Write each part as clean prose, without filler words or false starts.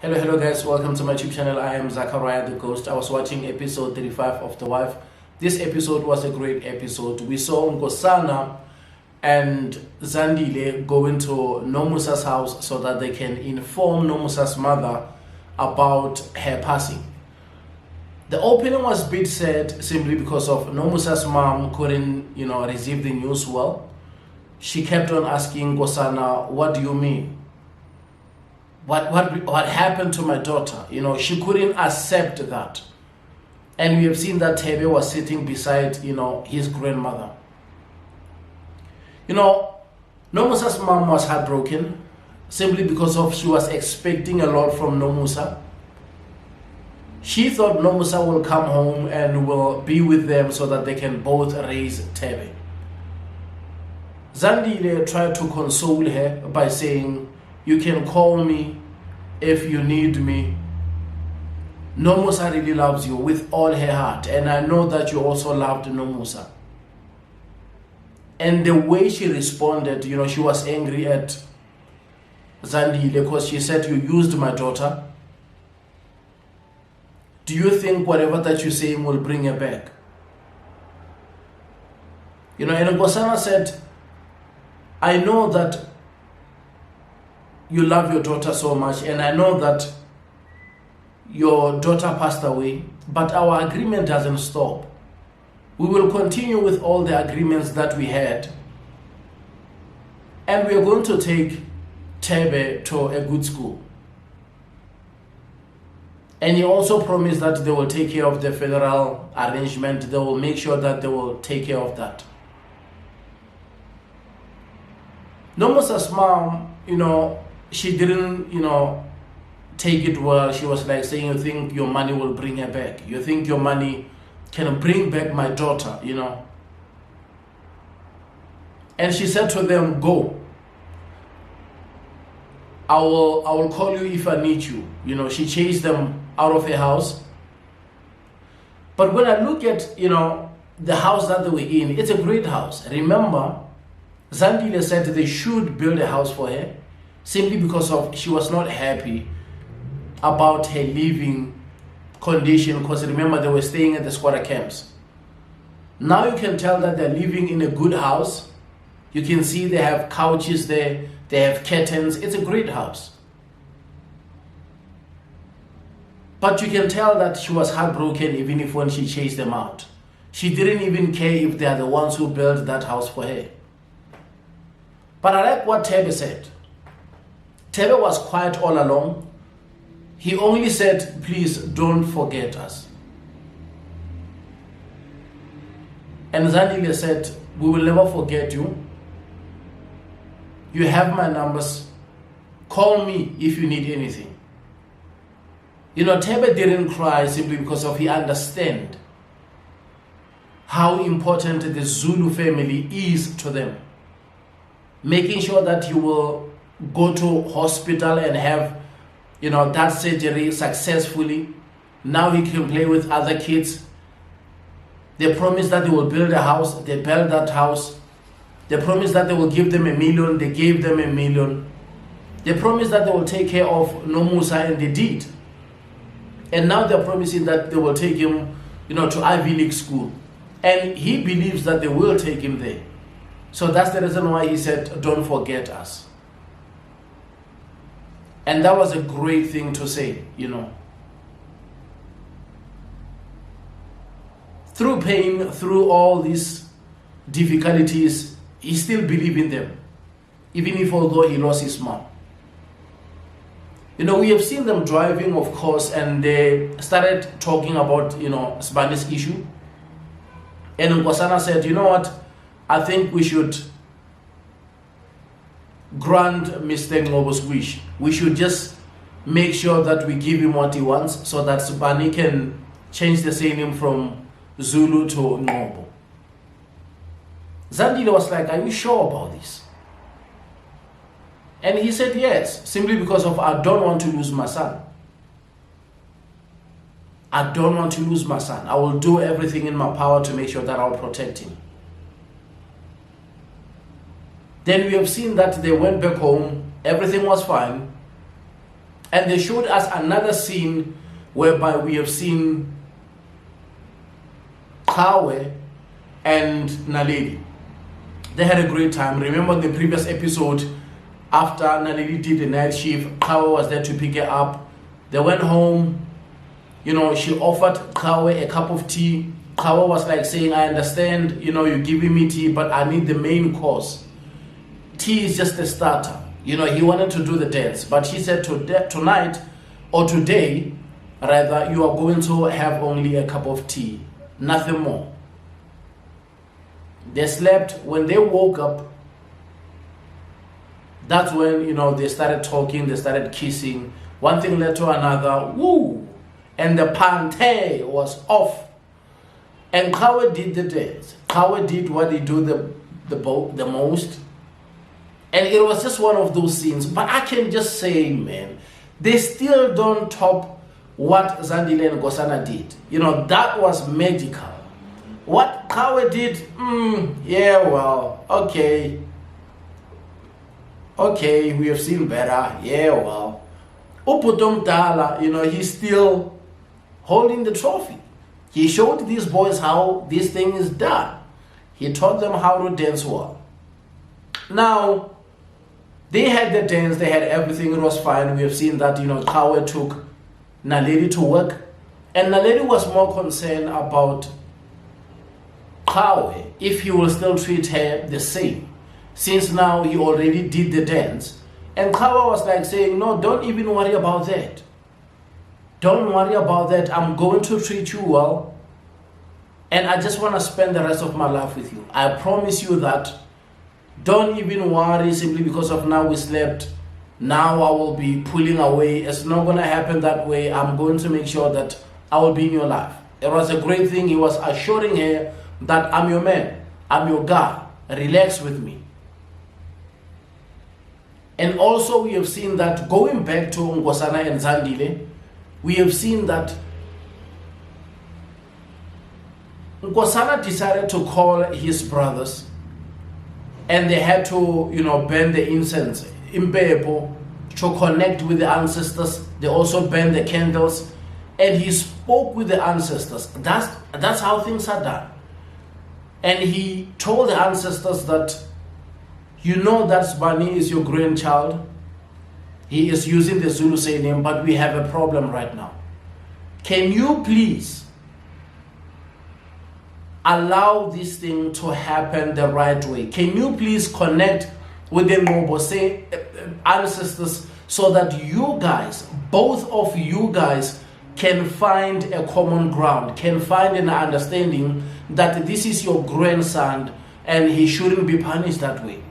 Hello guys, welcome to my YouTube channel. I am Zachariah the Ghost. I was watching episode 35 of The Wife. This episode was a great episode. We saw Nkosana and Zandile go into Nomusa's house so that they can inform Nomusa's mother about her passing. The opening was a bit sad simply because of Nomusa's mom couldn't, receive the news well. She kept on asking Nkosana, what do you mean? What happened to my daughter? She couldn't accept that. And we have seen that Thebe was sitting beside, his grandmother. Nomusa's mom was heartbroken simply because of she was expecting a lot from Nomusa. She thought Nomusa will come home and will be with them so that they can both raise Thebe. Zandile tried to console her by saying, you can call me if you need me. Nomusa really loves you with all her heart, and I know that you also loved Nomusa. And the way she responded, she was angry at Zandile because she said, you used my daughter. Do you think whatever that you're saying will bring her back? And Nkosana said, I know that you love your daughter so much, and I know that your daughter passed away, but our agreement doesn't stop. We will continue with all the agreements that we had, and we are going to take Thebe to a good school. And he also promised that they will take care of the federal arrangement. They will make sure that they will take care of that. Nomusa's mom, she didn't, take it well. She was like saying, you think your money will bring her back? You think your money can bring back my daughter, And she said to them, go. I will call you if I need you. She chased them out of her house. But when I look at, the house that they were in, it's a great house. Remember, Zandile said they should build a house for her simply because of she was not happy about her living condition, because remember they were staying at the squatter camps. Now you can tell that they're living in a good house. You can see they have couches there, they have curtains. It's a great house. But you can tell that she was heartbroken even if when she chased them out. She didn't even care if they are the ones who built that house for her. But I like what Thebe said. Thebe was quiet all along. He only said, please don't forget us. And Zandile said, we will never forget you. You have my numbers. Call me if you need anything. Thebe didn't cry simply because he understands how important the Zulu family is to them. Making sure that you will go to hospital and have, that surgery successfully. Now he can play with other kids. They promised that they will build a house. They built that house. They promised that they will give them $1 million. They gave them $1 million. They promised that they will take care of Nomusa, and they did. And now they're promising that they will take him, to Ivy League school. And he believes that they will take him there. So that's the reason why he said, don't forget us. And that was a great thing to say, Through pain, through all these difficulties, he still believes in them. Even if although he lost his mom. We have seen them driving, of course, and they started talking about, Spanish issue. And Nkosana said, you know what? I think we should grant Mr. Ngobo's wish. We should just make sure that we give him what he wants so that Spani can change the surname from Zulu to Ngobo. Zandile was like, are you sure about this? And he said yes, simply because I don't want to lose my son. I don't want to lose my son. I will do everything in my power to make sure that I'll protect him. Then we have seen that they went back home, everything was fine. And they showed us another scene whereby we have seen Qhawe and Naledi. They had a great time. Remember in the previous episode, after Naledi did the night shift, Qhawe was there to pick her up. They went home. You know, she offered Qhawe a cup of tea. Qhawe was like saying, I understand, you know, you're giving me tea, but I need the main course. Tea is just a starter. You know, he wanted to do the dance, but she said tonight or today, rather, you are going to have only a cup of tea, nothing more. They slept. When they woke up, that's when, you know, they started talking, they started kissing. One thing led to another. Woo! And the pante was off. And Qhawe did the dance. Qhawe did what he do the most. And it was just one of those scenes. But I can just say, man, they still don't top what Zandile and Nkosana did. You know, that was magical. What Qhawe did, yeah, well, okay. Okay, we have seen better. Yeah, well. Uputum Dala, you know, he's still holding the trophy. He showed these boys how this thing is done. He taught them how to dance well. Now, they had the dance, they had everything, it was fine. We have seen that, you know, Qhawe took Naledi to work. And Naledi was more concerned about Qhawe, if he will still treat her the same. Since now he already did the dance. And Qhawe was like saying, no, don't even worry about that. Don't worry about that. I'm going to treat you well. And I just want to spend the rest of my life with you. I promise you that. Don't even worry simply because of now we slept. Now I will be pulling away. It's not going to happen that way. I'm going to make sure that I will be in your life. It was a great thing. He was assuring her that I'm your man. I'm your guy. Relax with me. And also we have seen that going back to Nkosana and Zandile, we have seen that Nkosana decided to call his brothers, and they had to, you know, burn the incense in Impepo to connect with the ancestors. They also burned the candles, and he spoke with the ancestors. That's how things are done. And he told the ancestors that, you know that Sibani is your grandchild. He is using the Zulu name, but we have a problem right now. Can you please allow this thing to happen the right way? Can you please connect with the Mobose ancestors so that you guys, both of you guys, can find a common ground, can find an understanding that this is your grandson and he shouldn't be punished that way.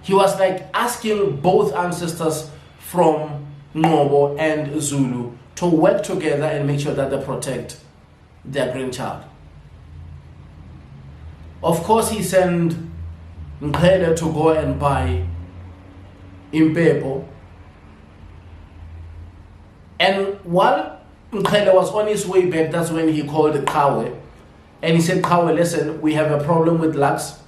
He was like asking both ancestors from Ngobo and Zulu to work together and make sure that they protect their grandchild. Of course, he sent mqhele to go and buy Impepo. And while mqhele was on his way back, that's when he called Qhawe. And he said, Qhawe, listen, we have a problem with Lux.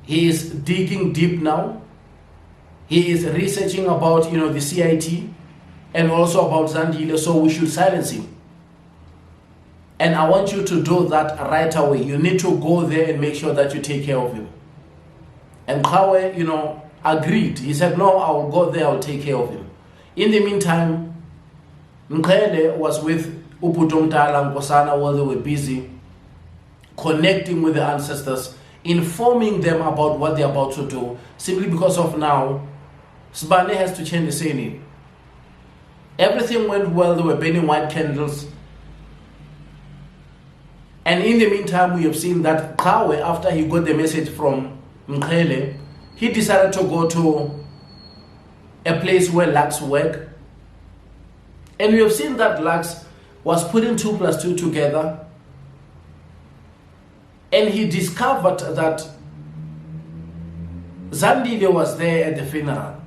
He is digging deep now. He is researching about, you know, the CIT and also about Zandile, so we should silence him. And I want you to do that right away. You need to go there and make sure that you take care of him. And Qhawe, you know, agreed. He said, no, I will go there, I will take care of him. In the meantime, mqhele was with Uputomtala and Nkosana while they were busy connecting with the ancestors, informing them about what they're about to do, simply because of now, Sibane has to change the surname. Everything went well, they were burning white candles. And in the meantime, we have seen that Qhawe, after he got the message from mqhele, he decided to go to a place where Lux work. And we have seen that Lux was putting 2 plus 2 together. And he discovered that Zandile was there at the funeral.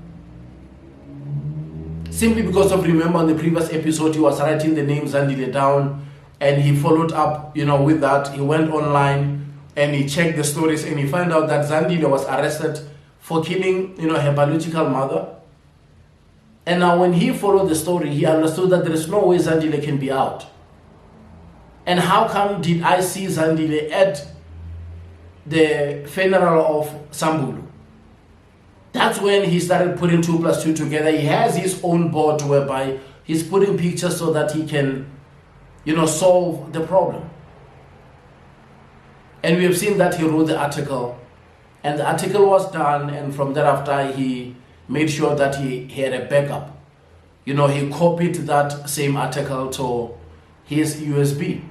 Simply because of, remember, in the previous episode, he was writing the name Zandile down. And he followed up, you know, with that. He went online and he checked the stories and he found out that Zandile was arrested for killing, you know, her biological mother. And now when he followed the story, he understood that there is no way Zandile can be out. And how come did I see Zandile at the funeral of Sambulu? That's when he started putting 2 plus 2 together. He has his own board whereby he's putting pictures so that he can, solve the problem. And we have seen that he wrote the article, and the article was done, and from thereafter he made sure that he had a backup. He copied that same article to his USB.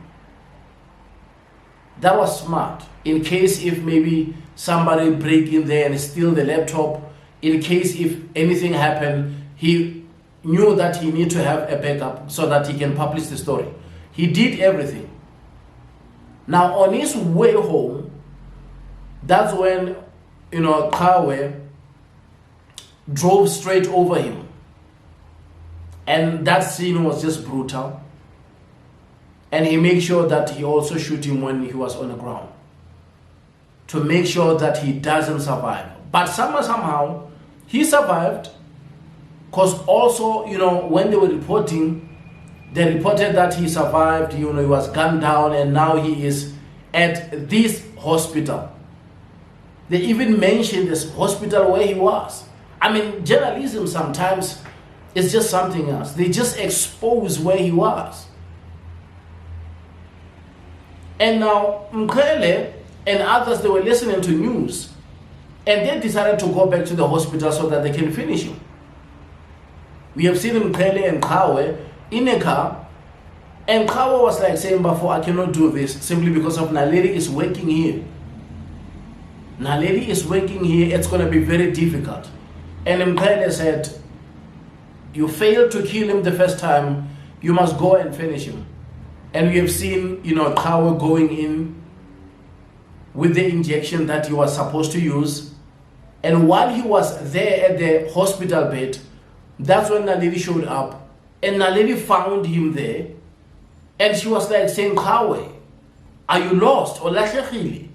That was smart. In case if maybe somebody break in there and steal the laptop, in case if anything happened, he knew that he need to have a backup so that he can publish the story. He did everything. Now on his way home, that's when, qhawe drove straight over him. And that scene was just brutal. And he made sure that he also shoot him when he was on the ground, to make sure that he doesn't survive. But somehow he survived, because also, when they were reporting, they reported that he survived, he was gunned down, and now he is at this hospital. They even mentioned this hospital where he was. I mean, journalism sometimes is just something else. They just expose where he was. And now Mqhele and others, they were listening to news, and they decided to go back to the hospital so that they can finish him. We have seen Mqhele and qhawe in a car, and qhawe was like saying before, I cannot do this simply because of Naledi is working here. Naledi is working here, it's going to be very difficult. And Mqhele said, you failed to kill him the first time, you must go and finish him. And we have seen, qhawe going in with the injection that he was supposed to use. And while he was there at the hospital bed, that's when Naledi showed up. And Naledi found him there. And she was like saying, qhawe, are you lost? Olahlekile.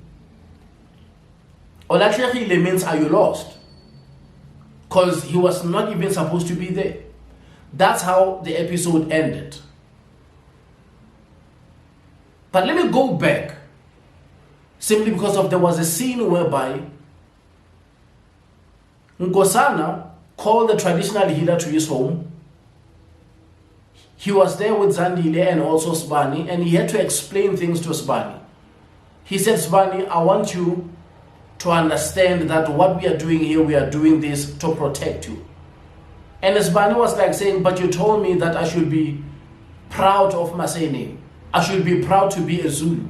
Olahlekile means, are you lost? Because he was not even supposed to be there. That's how the episode ended. But let me go back, simply because there was a scene whereby Nkosana called the traditional healer to his home. He was there with Zandile and also Sibani, and he had to explain things to Sibani. He said, Sibani, I want you to understand that what we are doing here, we are doing this to protect you. And Sibani was like saying, but you told me that I should be proud of my surname. I should be proud to be a Zulu.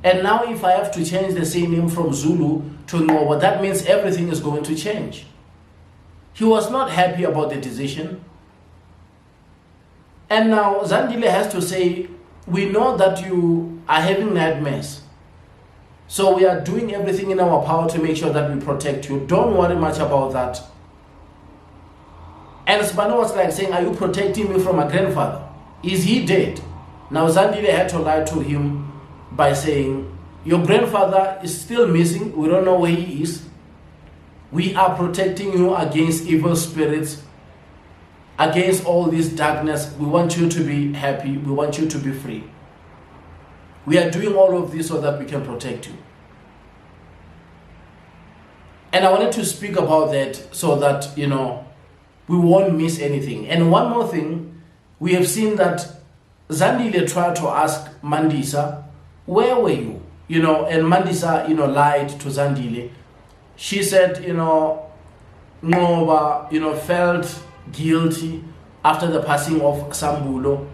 And now if I have to change the surname from Zulu to Ngoba, that means everything is going to change. He was not happy about the decision. And now Zandile has to say, we know that you are having nightmares. So we are doing everything in our power to make sure that we protect you. Don't worry much about that. And Sibani was like saying, are you protecting me from my grandfather? Is he dead? Now Zandile had to lie to him by saying, your grandfather is still missing. We don't know where he is. We are protecting you against evil spirits, against all this darkness. We want you to be happy. We want you to be free. We are doing all of this so that we can protect you. And I wanted to speak about that so that, we won't miss anything. And one more thing, we have seen that Zandile tried to ask Mandisa, where were you? And Mandisa, lied to Zandile. She said, Ngoba, felt guilty after the passing of Sambulo.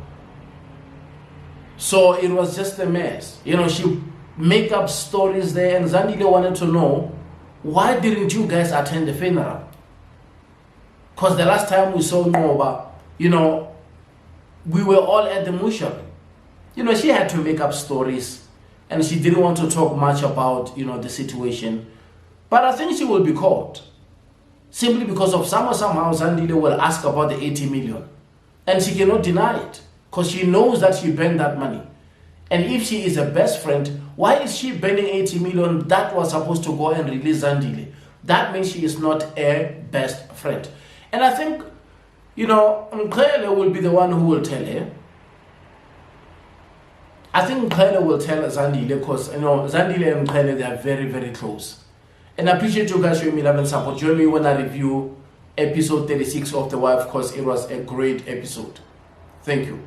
So it was just a mess. She make up stories there, and Zandile wanted to know, why didn't you guys attend the funeral? Because the last time we saw Ngoba, we were all at the mushab. She had to make up stories, and she didn't want to talk much about, the situation. But I think she will be caught. Simply because of somehow Zandile will ask about the 80 million. And she cannot deny it. Because she knows that she burned that money. And if she is a best friend, why is she burning 80 million that was supposed to go and release Zandile? That means she is not a best friend. And I think You know, mqhele will be the one who will tell her. I think Qhawe will tell Zandile, because you know Zandile and Qhawe, they are very, very close. And I appreciate you guys showing me love and support. Join me when I review episode 36 of The Wife, because it was a great episode. Thank you.